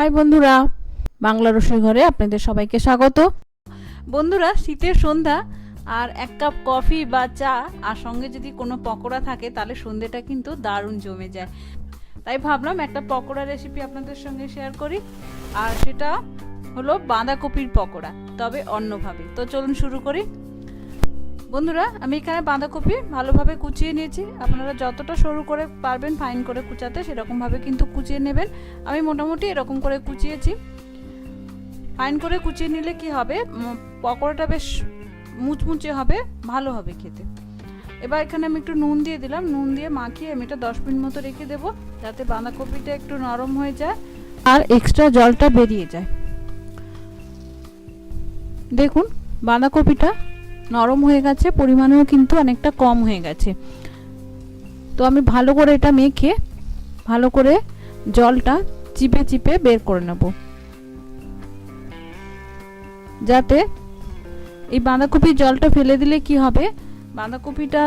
High বন্ধুরা, বাংলা রসোই ঘরে আপনাদের সবাইকে স্বাগত। বন্ধুরা, শীতের সন্ধ্যা আর এক কাপ কফি বা চা আর সঙ্গে যদি কোনো পকোড়া থাকে তাহলে সন্ধ্যেটা কিন্তু দারুণ জমে যায়। তাই ভাবলাম একটা পকোড়া রেসিপি আপনাদের সঙ্গে শেয়ার করি, আর সেটা হলো বাঁধাকপির পকোড়া, তবে অন্যভাবে। তো চলুন শুরু করি। বন্ধুরা, আমি এখানে বাঁধাকপি ভালোভাবে কুচিয়ে নিয়েছি। আপনারা যতটা সরু করে পারবেন ফাইন করে কুচাতে সেরকমভাবে কিন্তু কুচিয়ে নেবেন। আমি মোটামুটি এরকম করে কুচিয়েছি। ফাইন করে কুচিয়ে নিলে কি হবে, পকোড়াটা বেশ মুচমুচে হবে, ভালো হবে খেতে। এবার এখানে আমি একটু নুন দিয়ে দিলাম। নুন দিয়ে মাখিয়ে আমি এটা 10 মিনিট মতো রেখে দেবো, যাতে বাঁধাকপিটা একটু নরম হয়ে যায় আর এক্সট্রা জলটা বেরিয়ে যায়। দেখুন, বাঁধাকপিটা নরম হয়ে গেছে, পরিমাণেও কিন্তু অনেকটা কম হয়ে গেছে। তো আমি ভালো করে এটা মেখে ভালো করে জলটা চিপে চিপে বের করে নেব, যাতে এই বাঁধাকপির জলটা ফেলে দিলে কি হবে, বাঁধাকপিটা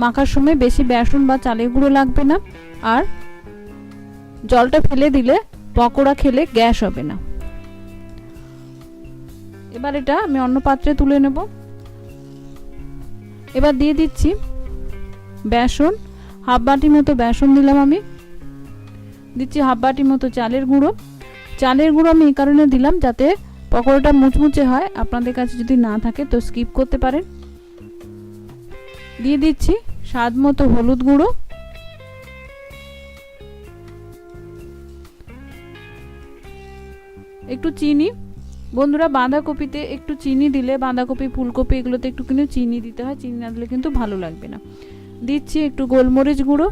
মাখার সময় বেশি বেসন বা চালের গুঁড়ো লাগবে না, আর জলটা ফেলে দিলে পকোড়া খেলে গ্যাস হবে না। এবার এটা আমি অন্য পাত্রে তুলে নেব। এবার দিয়ে দিচ্ছি বেসন, হাফ বাটি মতো বেসন দিলাম। আমি দিচ্ছি হাফ বাটি মতো চালের গুঁড়ো। চালের গুঁড়ো আমি এই কারণে দিলাম যাতে পকোড়াটা মুচমুচে হয়। আপনাদের কাছে যদি না থাকে তো স্কিপ করতে পারেন। দিয়ে দিচ্ছি স্বাদ মতো হলুদ গুঁড়ো, একটু চিনি। বন্ধুরা, বাঁধাকপিতে একটু চিনি দিলে, বাঁধাকপি ফুলকপি এগুলোতে একটু কিন্তু চিনি দিতে হয়, চিনি না দিলে কিন্তু ভালো লাগবে না। দিচ্ছি একটু গোলমরিচ গুঁড়ো,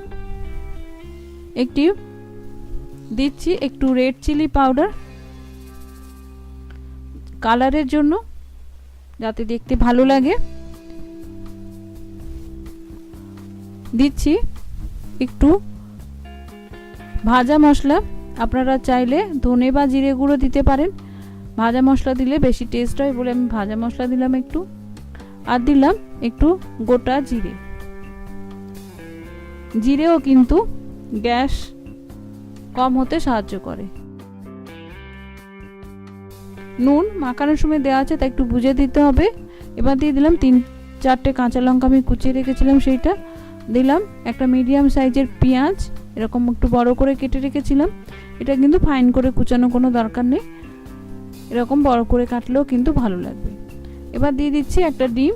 দিচ্ছি একটু রেড চিলি পাউডার কালারের জন্য, যাতে দেখতে ভালো লাগে। দিচ্ছি একটু ভাজা মশলা, আপনারা চাইলে ধনে বা জিরে গুঁড়ো দিতে পারেন। ভাজা মশলা দিলে বেশি টেস্ট হয় বলে আমি ভাজা মশলা দিলাম একটু। আর দিলাম একটু গোটা জিরে। জিরেও কিন্তু গ্যাস কম হতে সাহায্য করে। নুন মাখানোর সময় দেওয়া আছে, তাই একটু বুঝে দিতে হবে। এবার দিয়ে দিলাম 3-4টে কাঁচা লঙ্কা আমি কুচিয়ে রেখেছিলাম, সেইটা দিলাম। একটা মিডিয়াম সাইজের পেঁয়াজ এরকম একটু বড় করে কেটে রেখেছিলাম। এটা কিন্তু ফাইন করে কুচানো কোনো দরকার নেই, এরকম বড় করে কাটলেও কিন্তু ভালো লাগবে। এবার দিয়ে দিচ্ছি একটা ডিম।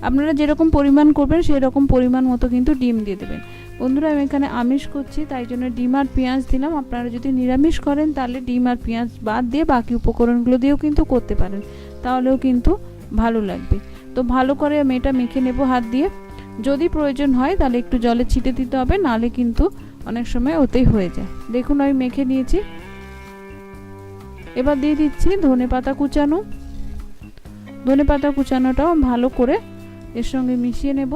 আপনারা যেরকম পরিমাণ করবেন সেই রকম পরিমাণ মতো কিন্তু ডিম দিয়ে দেবেন। বন্ধুরা, আমি এখানে আমিষ করছি, তাই জন্য ডিম আর পেঁয়াজ দিলাম। আপনারা যদি নিরামিষ করেন তাহলে ডিম আর পেঁয়াজ বাদ দিয়ে বাকি উপকরণগুলো দিয়েও কিন্তু করতে পারেন, তাহলেও কিন্তু ভালো লাগবে। তো ভালো করে আমি এটা মেখে নেব হাত দিয়ে। যদি প্রয়োজন হয় তাহলে একটু জলে ছিটে দিতে হবে, নাহলে কিন্তু অনেক সময় ওতেই হয়ে যায়। দেখুন, আমি মেখে নিয়েছি। এবার দিয়ে দিচ্ছি ধনেপাতা কুচানো। ধনেপাতা কুচানোটাও ভালো করে এর সঙ্গে মিশিয়ে নেব।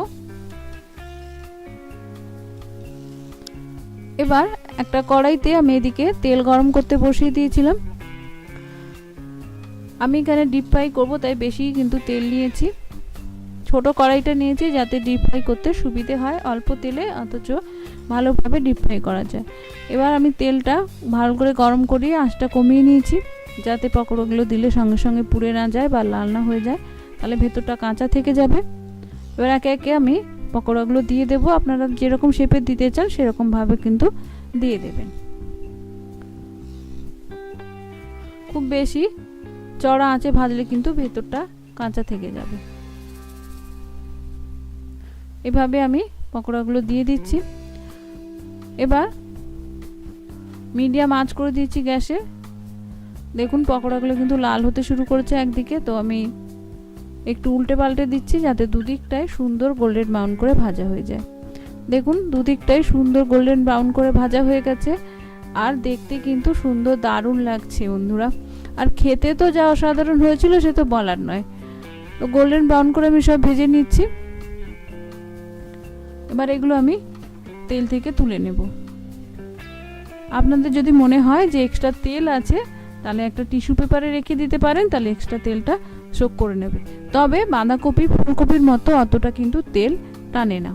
এবার একটা কড়াইতে আমি এদিকে তেল গরম করতে বসিয়ে দিয়েছিলাম। আমি এখানে ডিপ ফ্রাই করবো, তাই বেশি কিন্তু তেল নিয়েছি। ছোট কড়াইটা নিয়েছি যাতে ডিপ ফ্রাই করতে সুবিধে হয়, অল্প তেলে অথচ ভালোভাবে ডিপ ফ্রাই করা যায়। এবার আমি তেলটা ভালো করে গরম করিয়ে আঁচটা কমিয়ে নিয়েছি, যাতে পকোড়াগুলো দিলে সঙ্গে সঙ্গে পুড়ে না যায় বা লাল না হয়ে যায়, তাহলে ভেতরটা কাঁচা থেকে যাবে। এবার একে একে আমি পকোড়াগুলো দিয়ে দেবো। আপনারা যেরকম শেপে দিতে চান সেরকমভাবে কিন্তু দিয়ে দেবেন। খুব বেশি চড়া আঁচে ভাজলে কিন্তু ভেতরটা কাঁচা থেকে যাবে। এভাবে আমি পকোড়াগুলো দিয়ে দিচ্ছি। এবার মিডিয়াম আঁচ করে দিচ্ছি গ্যাসে। দেখুন, পকোড়াগুলো কিন্তু লাল হতে শুরু করেছে একদিকে, তো আমি একটু উল্টে পাল্টে দিচ্ছি যাতে দুদিকটাই সুন্দর গোল্ডেন ব্রাউন করে ভাজা হয়ে যায়। দেখুন, দুদিকটাই সুন্দর গোল্ডেন ব্রাউন করে ভাজা হয়ে গেছে, আর দেখতে কিন্তু সুন্দর দারুণ লাগছে বন্ধুরা। আর খেতে তো যা অসাধারণ হয়েছিল সে তো বলার নয়। তো গোল্ডেন ব্রাউন করে আমি সব ভেজে নিচ্ছি। এবার এগুলো আমি তেল থেকে তুলে নেব। আপনাদের যদি মনে হয় যে এক্সট্রা তেল আছে তাহলে একটা টিস্যু পেপারে রেখে দিতে পারেন, তাহলে এক্সট্রা তেলটা শোক করে নেবে। তবে বাঁধাকপি ফুলকপির মতো অতটা কিন্তু তেল টানে না।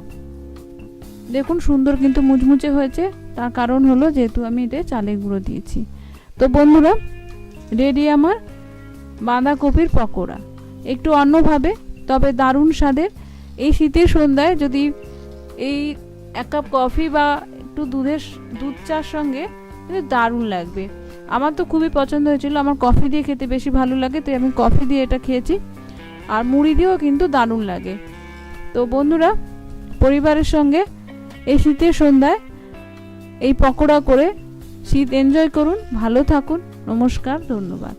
দেখুন, সুন্দর কিন্তু মুচমুচে হয়েছে, তার কারণ হলো যেহেতু আমি এতে চালের গুঁড়ো দিয়েছি। তো বন্ধুরা, রেডি আমার বাঁধাকপির পকোড়া, একটু অন্যভাবে তবে দারুণ স্বাদের। এই শীতের সন্ধ্যায় যদি এই 1 কাপ কফি বা একটু দুধ চার সঙ্গে দারুণ লাগবে। আমার তো খুবই পছন্দ হয়েছিল, আমার কফি দিয়ে খেতে বেশি ভালো লাগে, তাই আমি কফি দিয়ে এটা খেয়েছি। আর মুড়ি দিয়েও কিন্তু দারুণ লাগে। তো বন্ধুরা, পরিবারের সঙ্গে এই শীতের সন্ধ্যায় এই পকোড়া করে শীত এনজয় করুন। ভালো থাকুন। নমস্কার, ধন্যবাদ।